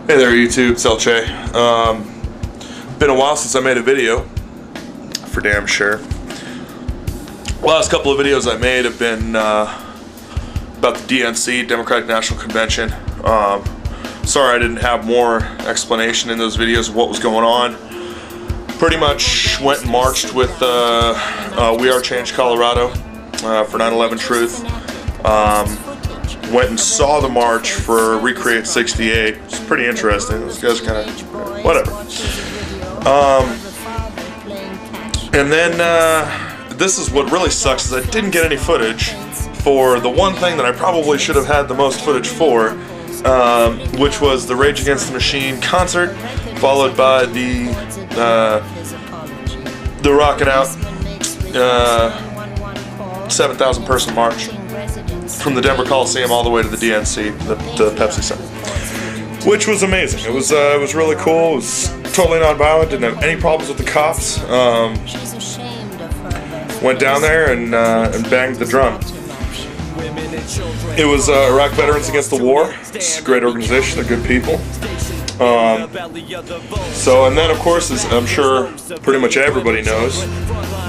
Hey there YouTube, it's Elche. Been a while since I made a video, for damn sure. Last couple of videos I made have been about the DNC, Democratic National Convention. Sorry I didn't have more explanation in those videos of what was going on. Pretty much went and marched with We Are Change Colorado for 9/11 Truth. Went and saw the march for Recreate 68. It's pretty interesting. Those guys are kind of whatever. And then this is what really sucks, is I didn't get any footage for the one thing that I probably should have had the most footage for, which was the Rage Against the Machine concert, followed by the Rockin' Out 7,000 person march from the Denver Coliseum all the way to the DNC, the Pepsi Center, which was amazing. It was really cool. It was totally non-violent. Didn't have any problems with the cops. Went down there and banged the drum. It was Iraq Veterans Against the War. It's a great organization. They're good people. And then of course, as I'm sure pretty much everybody knows,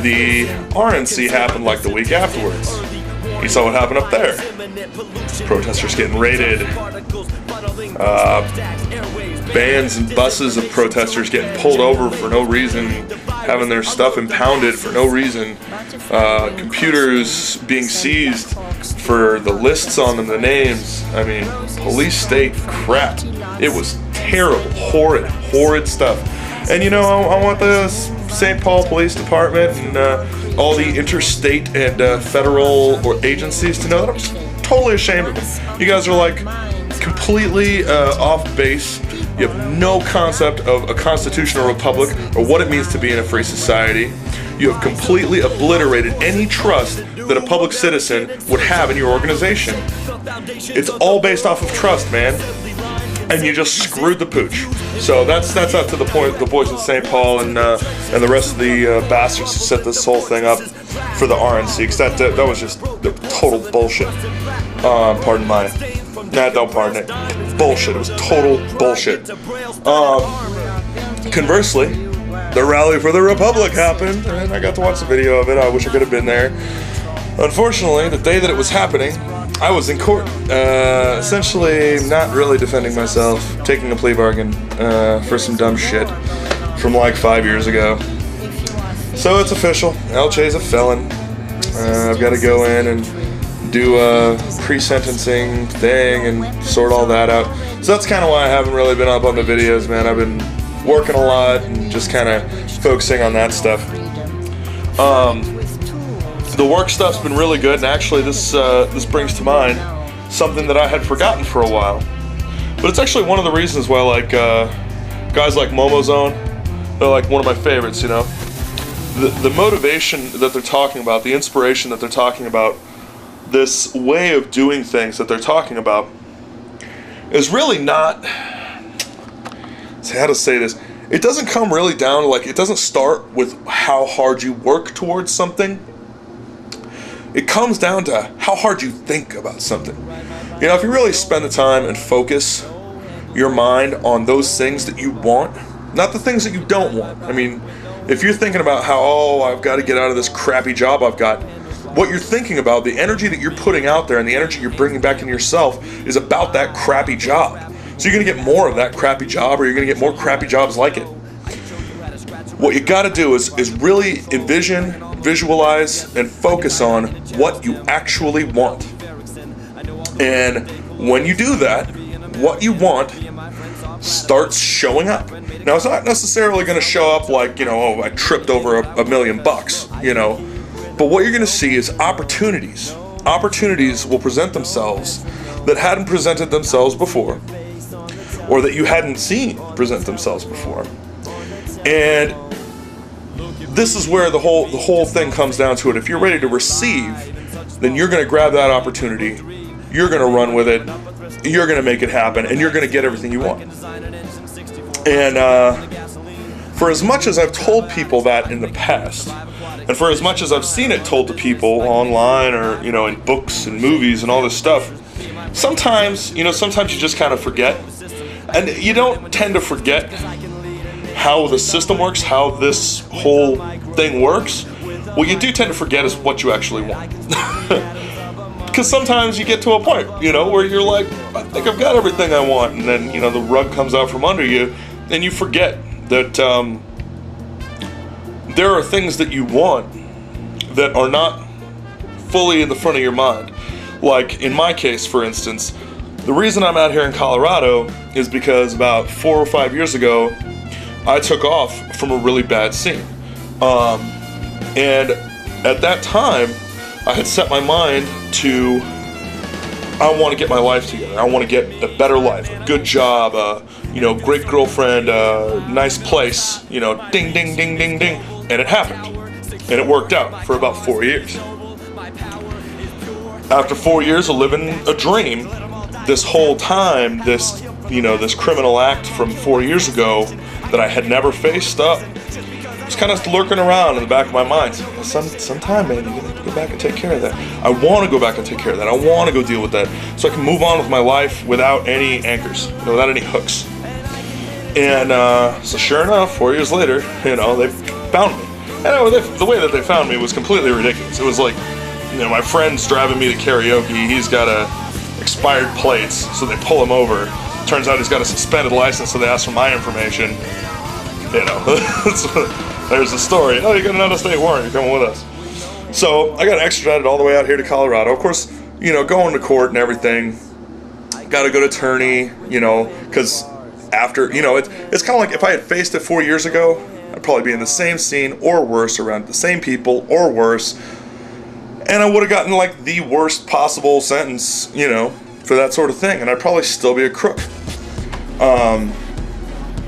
the RNC happened like the week afterwards. You saw what happened up there. Protesters getting raided. Vans and buses of protesters getting pulled over for no reason, having their stuff impounded for no reason. Computers being seized for the lists on them, the names. I mean, police state crap. It was terrible, horrid stuff. And you know, I want the St. Paul Police Department and all the interstate and federal agencies to know that I'm totally ashamed of them. You guys are like completely off base. You have no concept of a constitutional republic or what it means to be in a free society. You have completely obliterated any trust that a public citizen would have in your organization. It's all based off of trust, man. And you just screwed the pooch. So that's up to the boys in St. Paul and the rest of the bastards who set this whole thing up for the RNC, because that was just the total bullshit. Pardon my, don't pardon it. Bullshit. It was total bullshit. Conversely, the rally for the Republic happened, and I got to watch the video of it. I wish I could have been there. Unfortunately, the day that it was happening, I was in court, essentially not really defending myself, taking a plea bargain for some dumb shit from like 5 years ago. So it's official, Elche's a felon. I've got to go in and do a pre-sentencing thing and sort all that out. So that's kind of why I haven't really been up on the videos, man. I've been working a lot and just kind of focusing on that stuff. The work stuff's been really good, and actually this brings to mind something that I had forgotten for a while. But it's actually one of the reasons why, like, guys like Momozone, they're like one of my favorites, you know. The motivation that they're talking about, the inspiration that they're talking about, this way of doing things that they're talking about is really not, how to say this, it doesn't come really down to, like, it doesn't start with how hard you work towards something. It comes down to how hard you think about something. You know, if you really spend the time and focus your mind on those things that you want, not the things that you don't want. I mean, if you're thinking about how, oh, I've got to get out of this crappy job I've got, what you're thinking about, the energy that you're putting out there and the energy you're bringing back in yourself is about that crappy job. So you're going to get more of that crappy job, or you're going to get more crappy jobs like it. What you got to do is really envision, visualize, and focus on what you actually want. And when you do that, what you want starts showing up. Now, it's not necessarily going to show up like, you know, oh, I tripped over $1 million, you know. But what you're going to see is opportunities. Opportunities will present themselves that hadn't presented themselves before, or that you hadn't seen present themselves before. And this is where the whole thing comes down to it. If you're ready to receive, then you're going to grab that opportunity, you're going to run with it, you're going to make it happen, and you're going to get everything you want. And for as much as I've told people that in the past, and for as much as I've seen it told to people online or, you know, in books and movies and all this stuff, sometimes you just kind of forget. And you don't tend to forget how the system works, how this whole thing works. What you do tend to forget is what you actually want. Because sometimes you get to a point, where you're like, I think I've got everything I want, and then, the rug comes out from under you, and you forget that there are things that you want that are not fully in the front of your mind. Like, in my case, for instance, the reason I'm out here in Colorado is because about 4 or 5 years ago, I took off from a really bad scene. And at that time, I had set my mind to, I want to get my life together. I want to get a better life, a good job, great girlfriend, nice place, ding, ding, ding, ding, ding. And it happened. And it worked out for about 4 years. After 4 years of living a dream, this whole time, this criminal act from 4 years ago that I had never faced up, was kind of lurking around in the back of my mind. Sometime, man, you're gonna go back and take care of that. I want to go back and take care of that. I want to go deal with that, so I can move on with my life without any anchors, without any hooks. And so, sure enough, 4 years later, they found me. And the way that they found me was completely ridiculous. It was like, my friend's driving me to karaoke. He's got expired plates, so they pull him over. Turns out he's got a suspended license, so they ask for my information. There's the story. Oh, you got an out-of-state warrant. You're coming with us. So I got extradited all the way out here to Colorado. Of course, going to court and everything. Got a good attorney, because after, it's kind of like if I had faced it 4 years ago, I'd probably be in the same scene or worse, around the same people or worse. And I would have gotten like the worst possible sentence, for that sort of thing. And I'd probably still be a crook.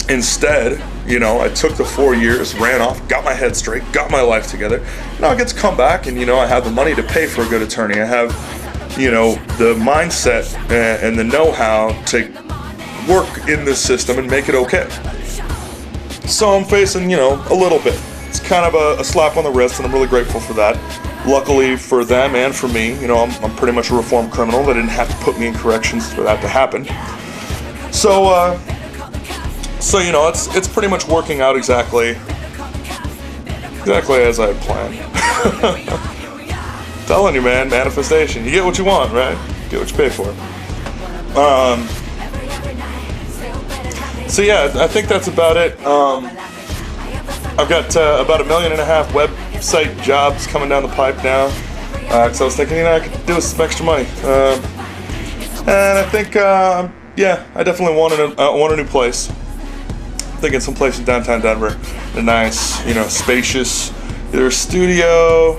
Instead, I took the 4 years, ran off, got my head straight, got my life together. Now I get to come back and, I have the money to pay for a good attorney. I have, the mindset and the know-how to work in this system and make it okay. So I'm facing, a little bit. It's kind of a slap on the wrist, and I'm really grateful for that. Luckily for them and for me, I'm pretty much a reformed criminal. They didn't have to put me in corrections for that to happen. So it's pretty much working out exactly as I had planned. Telling you, man, manifestation. You get what you want, right? Get what you pay for. So yeah, I think that's about it. I've got about 1.5 million website jobs coming down the pipe now. Because I was thinking, I could do with some extra money. And I think, I definitely want a new place. I'm thinking someplace in downtown Denver. A nice, spacious, either a studio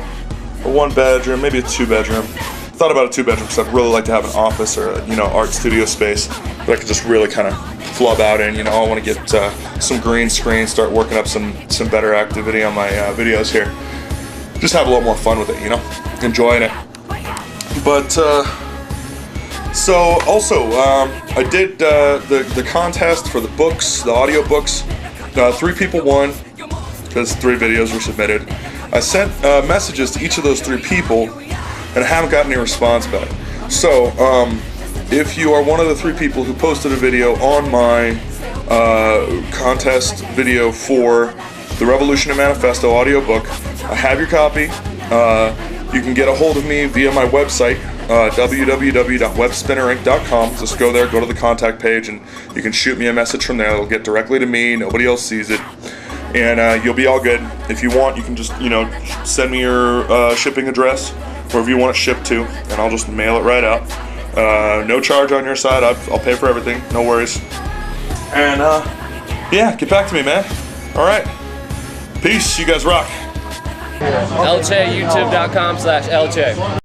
or 1 bedroom, maybe a 2-bedroom. Thought about a 2-bedroom because I'd really like to have an office or a, art studio space that I could just really kind of flub out in. I want to get some green screen, start working up some better activity on my videos here. Just have a lot more fun with it, enjoying it. But so also I did the contest for the books, the audio books. 3 people won because 3 videos were submitted. I sent messages to each of those 3 people, and I haven't gotten any response back. So if you are one of the 3 people who posted a video on my contest video for the Revolution and Manifesto audiobook, I have your copy. You can get a hold of me via my website, www.webspinnerinc.com. Just go there, go to the contact page, and you can shoot me a message from there. It'll get directly to me. Nobody else sees it. And you'll be all good. If you want, you can just, send me your shipping address, wherever you want it shipped to, and I'll just mail it right out. No charge on your side. I'll pay for everything. No worries. And, get back to me, man. All right. Peace. You guys rock. LJYouTube.com/LJ.